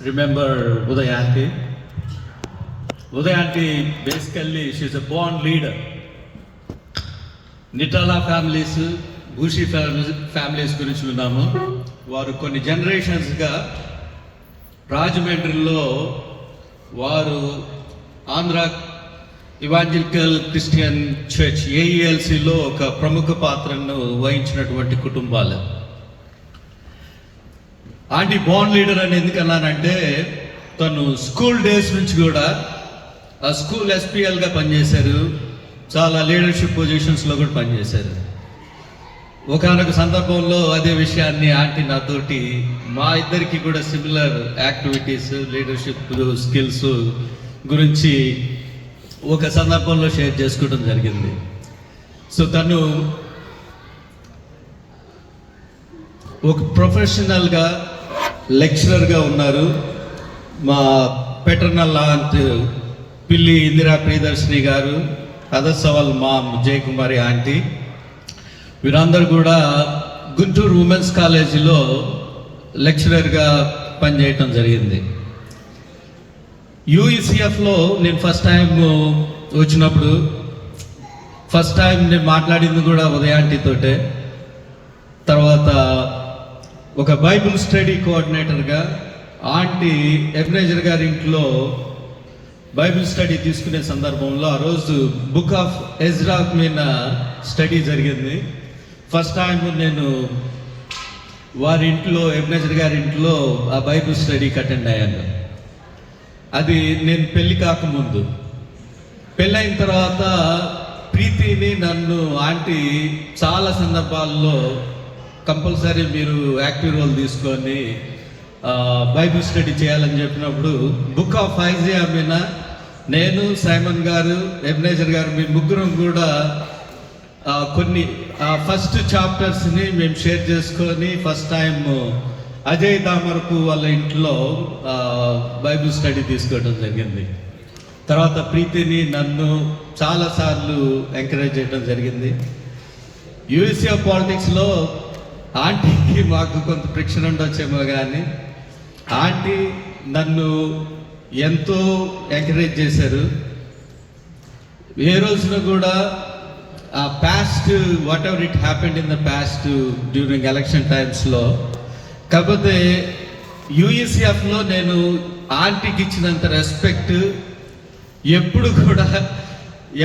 remember Udayanti. Udayanti, basically, she's a born leader. Nitala families, Bushi families గురించి విన్నాము. వారు కొన్ని జనరేషన్స్గా రాజమండ్రిలో వారు ఆంధ్ర ఇవాంజలికల్ క్రిస్టియన్ చర్చ్ ఏఈఎల్సిలో ఒక ప్రముఖ పాత్రను వహించినటువంటి కుటుంబాలు. ఆంటీ బాండ్ లీడర్ అని ఎందుకన్నానంటే తను స్కూల్ డేస్ నుంచి కూడా ఆ స్కూల్ ఎస్పీఎల్గా పనిచేశారు, చాలా లీడర్షిప్ పొజిషన్స్లో కూడా పనిచేశారు. ఒకనొక సందర్భంలో అదే విషయాన్ని ఆంటీ నాతోటి మా ఇద్దరికి కూడా సిమిలర్ యాక్టివిటీస్ లీడర్షిప్ స్కిల్స్ గురించి ఒక సందర్భంలో షేర్ చేసుకోవడం జరిగింది. సో తను ఒక ప్రొఫెషనల్గా లెక్చరర్గా ఉన్నారు. మా పెటర్నల్ లాంట్ పిల్లి ఇందిరా ప్రియదర్శిని గారు, అదర్ సవాల్ మామ్ జయకుమారి ఆంటీ, వీరందరూ కూడా గుంటూరు ఉమెన్స్ కాలేజీలో లెక్చరర్గా పనిచేయటం జరిగింది. యూఈసిఎఫ్లో నేను ఫస్ట్ టైం వచ్చినప్పుడు నేను మాట్లాడింది కూడా ఉదయాంటితోటే. తర్వాత ఒక బైబిల్ స్టడీ కోఆర్డినేటర్గా ఆంటీ ఎబ్నేజర్ గారి ఇంట్లో బైబిల్ స్టడీ తీసుకునే సందర్భంలో ఆ రోజు బుక్ ఆఫ్ ఎజ్రా మీద స్టడీ జరిగింది. ఫస్ట్ టైం నేను వారి ఇంట్లో ఎబ్నేజర్ గారి ఇంట్లో ఆ బైబిల్ స్టడీకి అటెండ్ అయ్యాను. అది నేను పెళ్ళి కాకముందు. పెళ్ళైన తర్వాత ప్రీతిని నన్ను ఆంటీ చాలా సందర్భాల్లో కంపల్సరీ మీరు యాక్టివ్ రోల్ తీసుకొని బైబిల్ స్టడీ చేయాలని చెప్పినప్పుడు బుక్ ఆఫ్ ఐజియా మీద నేను, సైమన్ గారు, ఎబ్నేజర్ గారు మీ ముగ్గురం కూడా కొన్ని ఫస్ట్ చాప్టర్స్ని మేము షేర్ చేసుకొని ఫస్ట్ టైం అజయ్ దామర్పు వాళ్ళ ఇంట్లో బైబిల్ స్టడీ తీసుకోవడం జరిగింది. తర్వాత ప్రీతిని నన్ను చాలాసార్లు ఎంకరేజ్ చేయడం జరిగింది. యూఎస్ఏ పాలిటిక్స్లో ఆంటీకి మాకు కొంత ఫ్రిక్షన్ ఉండొచ్చేమో కానీ ఆంటీ నన్ను ఎంతో ఎంకరేజ్ చేశారు. ఏ రోజున కూడా ఆ past what ever it happened in the past during election టైమ్స్లో, కాకపోతే యూఈసిఎఫ్లో నేను ఆంటీకి ఇచ్చినంత రెస్పెక్ట్ ఎప్పుడు కూడా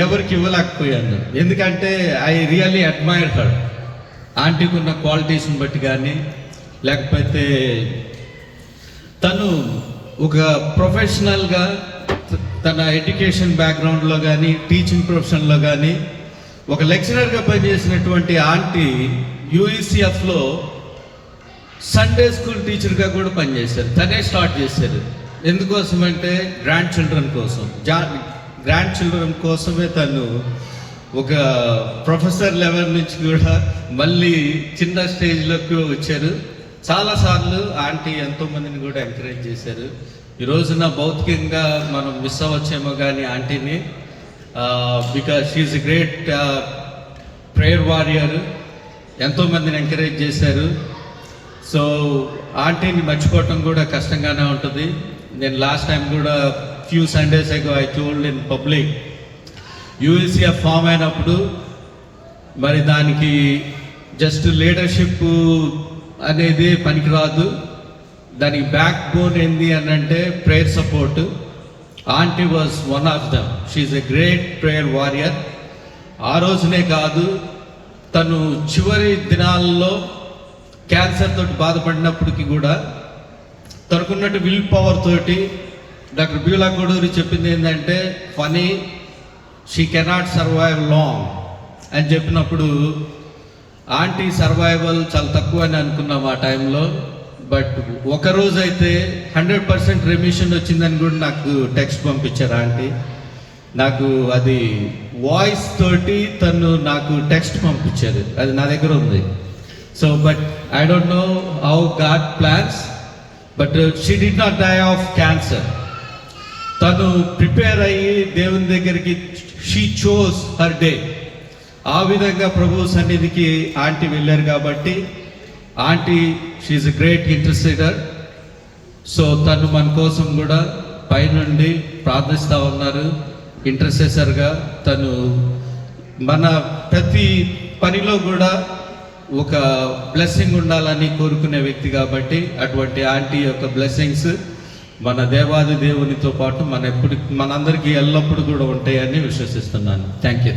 ఎవరికి ఇవ్వలేకపోయాను. ఎందుకంటే ఐ రియల్లీ అడ్మైర్ హర్. ఆంటీకి ఉన్న క్వాలిటీస్ని బట్టి కానీ, లేకపోతే తను ఒక ప్రొఫెషనల్గా తన ఎడ్యుకేషన్ బ్యాక్గ్రౌండ్లో కానీ, టీచింగ్ ప్రొఫెషన్లో కానీ ఒక లెక్చరర్గా పనిచేసినటువంటి ఆంటీ యూఈసిఎఫ్లో సండే స్కూల్ టీచర్గా కూడా పనిచేశారు. తనే స్టార్ట్ చేశారు. ఎందుకోసం అంటే గ్రాండ్ చిల్డ్రన్ కోసమే తను ఒక ప్రొఫెసర్ లెవెల్ నుంచి కూడా మళ్ళీ చిన్న స్టేజ్లోకి వచ్చారు. చాలాసార్లు ఆంటీ ఎంతోమందిని కూడా ఎంకరేజ్ చేశారు. ఈ రోజున భౌతికంగా మనం మిస్ అవ్వచ్చేమో కానీ ఆంటీని, because she is a great prayer warrior, ఎంతోమందిని ఎంకరేజ్ చేశారు. సో ఆంటీని మర్చిపోవటం కూడా కష్టంగానే ఉంటుంది. నేను లాస్ట్ టైం కూడా few Sundays ago I told in public, USA form అయినప్పుడు మరి దానికి జస్ట్ లీడర్షిప్ అనేది పనికిరాదు, దానికి బ్యాక్ బోన్ ఏంది అని అంటే prayer support. Aunty was one of them. She is a great prayer warrior. ఆ రోజునే కాదు, తను చివరి దినాల్లో క్యాన్సర్ తోటి బాధపడినప్పటికీ కూడా తనకున్నట్టు విల్ పవర్ తోటి డాక్టర్ బియులా గూడూరి చెప్పింది ఏంటంటే Phani she cannot survive long అని చెప్పినప్పుడు ఆంటీ సర్వైవల్ చాలా తక్కువ అని అనుకున్నాం ఆ టైంలో. బట్ ఒకరోజు అయితే 100% రెమిషన్ వచ్చిందని కూడా నాకు టెక్స్ట్ పంపించారు ఆంటీ. నాకు అది వాయిస్ తోటి తను నాకు టెక్స్ట్ పంపించారు, అది నా దగ్గర ఉంది. So but I don't know how God plans, but she did not die of cancer. తను ప్రిపేర్ అయ్యి దేవుని దగ్గరికి షీ చోస్ హర్ డే. ఆ విధంగా ప్రభు సన్నిధికి ఆంటీ వెళ్ళారు కాబట్టి aunty she is a great intercessor. So తను మన కోసం కూడా పైనుండి ప్రార్థిస్తూ ఉన్నారు. ఇంటర్సెసర్గా తను మన ప్రతి పనిలో కూడా ఒక బ్లెస్సింగ్ ఉండాలని కోరుకునే వ్యక్తి కాబట్టి అటువంటి ఆంటీ యొక్క బ్లెస్సింగ్స్ మన దేవాది దేవునితో పాటు మనందరికీ ఎల్లప్పుడూ కూడా ఉంటాయని విశ్వసిస్తున్నాను. Thank you.